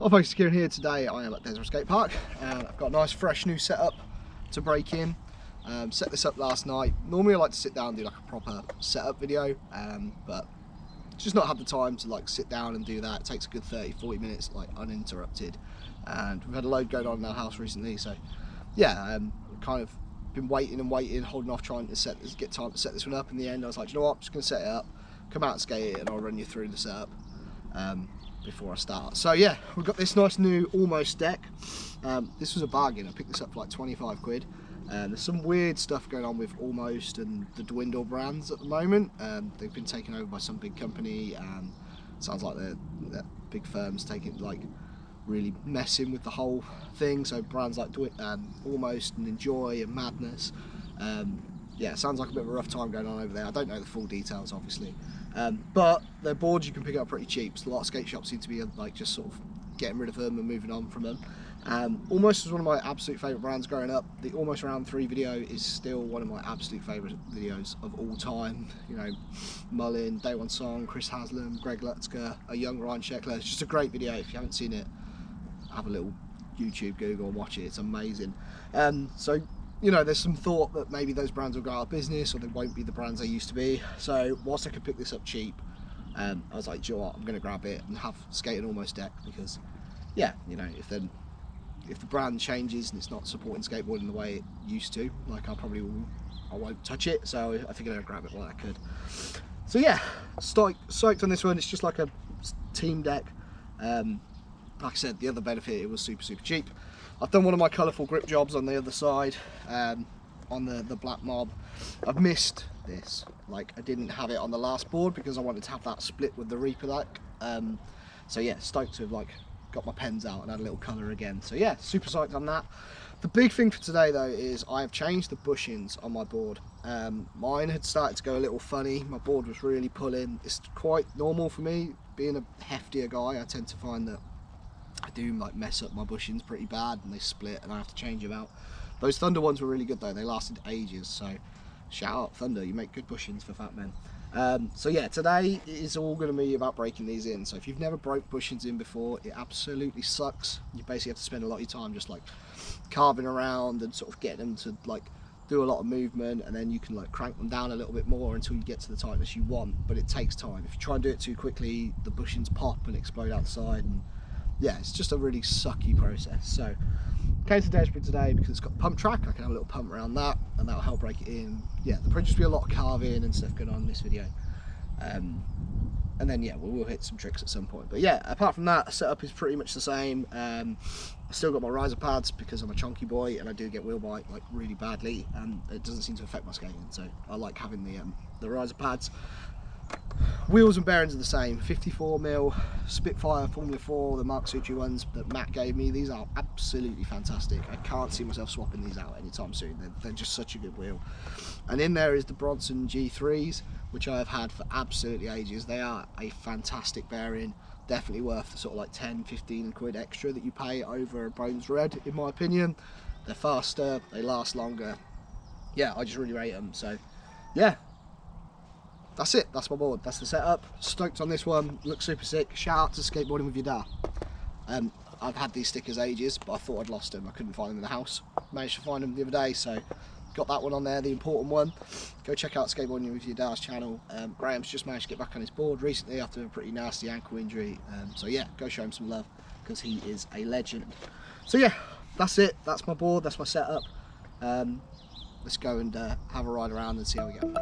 Hi folks, Kieran here. Today I am at Desert Skate Park and I've got a nice fresh new setup to break in. Set this up last night. Normally I like to sit down and do like a proper setup video, but just not had the time to like sit down and do that. It takes a good 30-40 minutes like uninterrupted, and we've had a load going on in our house recently, so yeah, kind of been waiting and waiting, holding off trying to get time to set this one up. In the end I was like, you know what, I'm just going to set it up, come out and skate it, and I'll run you through the setup before I start. So yeah, we've got this nice new Almost deck. This was a bargain. I picked this up for like 25 quid. There's some weird stuff going on with Almost and the Dwindle brands at the moment. They've been taken over by some big company, and it sounds like they're big firms taking like really messing with the whole thing. So brands like Almost and Enjoy and Madness. Yeah, it sounds like a bit of a rough time going on over there. I don't know the full details, obviously, but their boards you can pick up pretty cheap. So a lot of skate shops seem to be like just sort of getting rid of them and moving on from them. Almost was one of my absolute favourite brands growing up. The Almost Round 3 video is still one of my absolute favourite videos of all time. You know, Mullin, Day One Song, Chris Haslam, Greg Lutzker, a young Ryan Sheckler. It's just a great video. If you haven't seen it, have a little YouTube Google and watch it. It's amazing. So you know, there's some thought that maybe those brands will go out of business or they won't be the brands they used to be. So whilst I could pick this up cheap, I was like, do you know what, I'm going to grab it and have skate an Almost deck, because yeah, you know, if the brand changes and it's not supporting skateboarding the way it used to, like I won't touch it. So I figured I'd grab it while I could. So yeah, stoked on this one. It's just like a team deck. Like I said, the other benefit, it was super cheap. I've done one of my colourful grip jobs on the other side, on the Black Mob. I've missed this, like I didn't have it on the last board because I wanted to have that split with the Reaper deck. So yeah, stoked to have like got my pens out and add a little colour again. So yeah, super psyched on that. The big thing for today though is I have changed the bushings on my board. Mine had started to go a little funny. My board was really pulling. It's quite normal for me, being a heftier guy. I tend to find that I do like mess up my bushings pretty bad and they split and I have to change them out. Those Thunder ones were really good though, they lasted ages, so shout out Thunder, you make good bushings for fat men. So yeah, today is all going to be about breaking these in. So if you've never broke bushings in before, it absolutely sucks. You basically have to spend a lot of your time just like carving around and sort of getting them to like do a lot of movement, and then you can like crank them down a little bit more until you get to the tightness you want, but it takes time. If you try and do it too quickly, the bushings pop and explode outside, and yeah, it's just a really sucky process. So came to Desperate today because it's got the pump track. I can have a little pump around that and that'll help break it in. Yeah, there'll probably just be a lot of carving and stuff going on in this video, and then yeah, we'll hit some tricks at some point. But yeah, apart from that, the setup is pretty much the same. I still got my riser pads because I'm a chunky boy and I do get wheel bite like really badly, and it doesn't seem to affect my skating, so I like having the riser pads. Wheels and bearings are the same, 54mm Spitfire Formula 4, the Mark Succi ones that Matt gave me. These are absolutely fantastic. I can't see myself swapping these out anytime soon. They're just such a good wheel. And in there is the Bronson G3s, which I have had for absolutely ages. They are a fantastic bearing, definitely worth the sort of like 10-15 quid extra that you pay over a Bones Red, in my opinion. They're faster, they last longer. Yeah, I just really rate them. So yeah, that's it, that's my board, that's the setup. Stoked on this one, looks super sick. Shout out to Skateboarding with Your Dad. I've had these stickers ages, but I thought I'd lost them. I couldn't find them in the house. Managed to find them the other day, so got that one on there, the important one. Go check out Skateboarding with Your Dad's channel. Graham's just managed to get back on his board recently after a pretty nasty ankle injury. So yeah, go show him some love because he is a legend. So yeah, that's it, that's my board, that's my setup. Let's go and have a ride around and see how we go.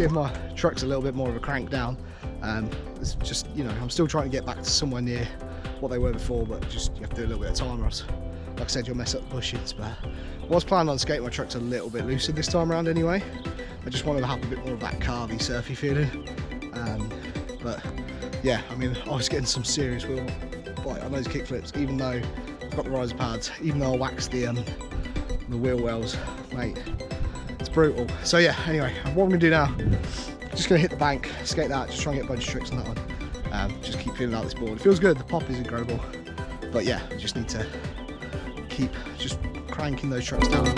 give my trucks a little bit more of a crank down. It's just, you know, I'm still trying to get back to somewhere near what they were before, but just you have to do a little bit of time, or else, like I said, you'll mess up the bushings. But I was planning on skating my trucks a little bit looser this time around anyway. I just wanted to have a bit more of that carvy, surfy feeling. But yeah, I mean, I was getting some serious wheel bite on those kickflips, even though I've got the riser pads, even though I waxed the wheel wells, mate. It's brutal. So yeah, anyway, what I'm gonna do now, just gonna hit the bank, skate that, just try and get a bunch of tricks on that one. Just keep feeling out this board. It feels good, the pop is incredible. But yeah, I just need to keep just cranking those trucks down.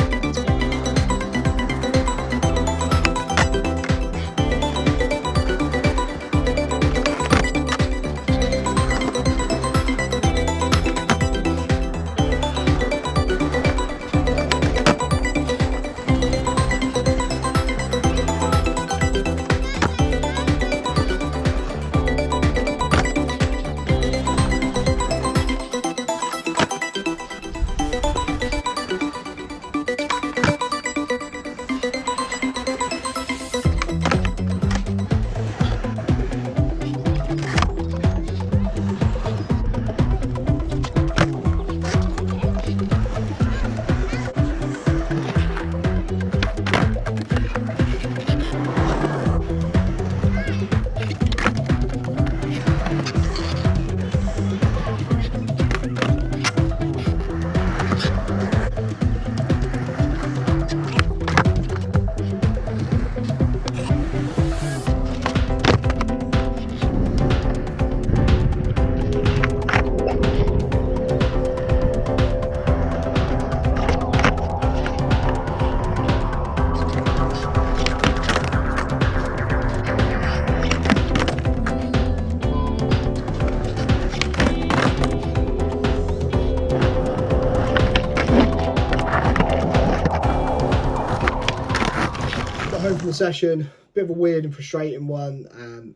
Home from the session, bit of a weird and frustrating one.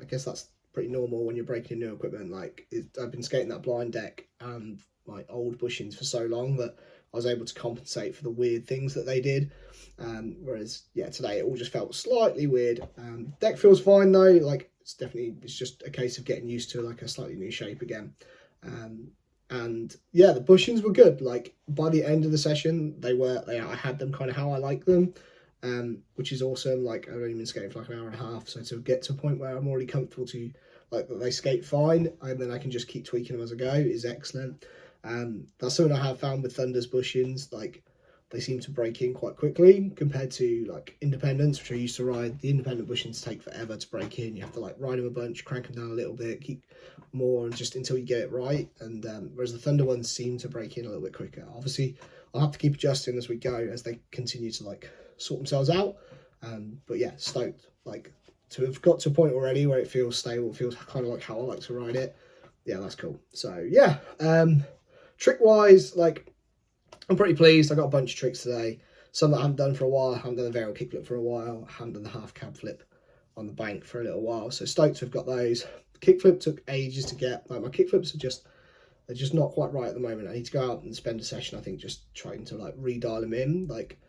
I guess that's pretty normal when you're breaking new equipment. Like, I've been skating that blind deck and my old bushings for so long that I was able to compensate for the weird things that they did. Whereas, yeah, today it all just felt slightly weird. Deck feels fine though. Like, it's just a case of getting used to like a slightly new shape again. And yeah, the bushings were good. Like, by the end of the session, I had them kind of how I like them. Which is awesome. Like, I've only been skating for like an hour and a half, so to get to a point where I'm already comfortable to like that they skate fine, and then I can just keep tweaking them as I go, is excellent. That's something I have found with Thunder's bushings. Like, they seem to break in quite quickly compared to like independents, which I used to ride. The independent bushings take forever to break in. You have to like ride them a bunch, crank them down a little bit, keep more, and just until you get it right. And whereas the Thunder ones seem to break in a little bit quicker. Obviously, I'll have to keep adjusting as we go as they continue to like sort themselves out. But yeah, stoked. Like, to have got to a point already where it feels stable, it feels kind of like how I like to ride it. Yeah, that's cool. So yeah, trick wise, like, I'm pretty pleased. I got a bunch of tricks today. Some that I haven't done for a while. I haven't done the varial kickflip for a while. I haven't done the half cab flip on the bank for a little while. So stoked to have got those. Kickflip took ages to get. Like, my kickflips they're just not quite right at the moment. I need to go out and spend a session, I think, just trying to like redial them in. Like,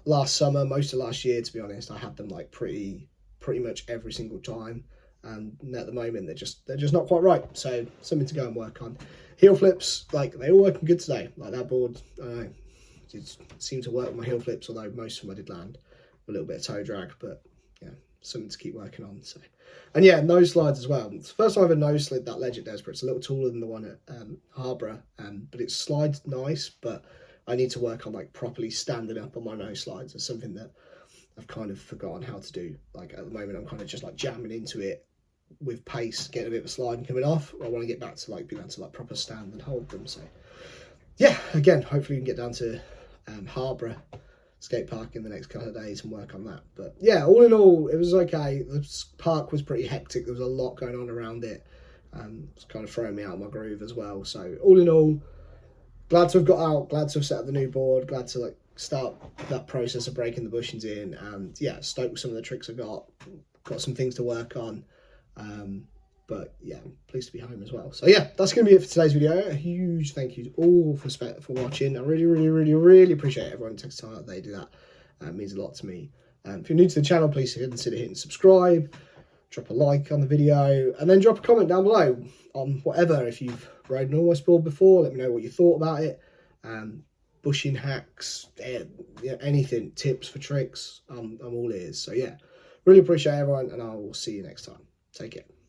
last summer, most of last year, to be honest, I had them like pretty much every single time, and at the moment they're just not quite right. So something to go and work on. Heel flips, like, they all working good today. Like, that board, it seemed to work with my heel flips, although most of them I did land a little bit of toe drag, but yeah, something to keep working on. So, and yeah, nose slides as well. It's the first time I've ever nose slid that ledge at Desperate. It's a little taller than the one at Harborough, but it slides nice, but I need to work on like properly standing up on my nose slides. It's something that I've kind of forgotten how to do. Like, at the moment, I'm kind of just like jamming into it with pace, getting a bit of a slide and coming off. I want to get back to like being able to like proper stand and hold them. So yeah, again, hopefully we can get down to Harborough skate park in the next couple of days and work on that. But yeah, all in all, it was okay. The park was pretty hectic. There was a lot going on around it. It's kind of throwing me out of my groove as well. So all in all, glad to have got out, glad to have set up the new board, glad to like start that process of breaking the bushings in, and yeah, stoked with some of the tricks I got some things to work on. But yeah, I'm pleased to be home as well. So yeah, that's going to be it for today's video. A huge thank you to all for watching. I really appreciate everyone who takes time out of the day to do that. It means a lot to me. If you're new to the channel, please consider hitting subscribe, drop a like on the video, and then drop a comment down below on whatever. If you've rode an almost board before, let me know what you thought about it. Bushing hacks, anything, tips for tricks, I'm all ears. So yeah, really appreciate everyone, and I will see you next time. Take care.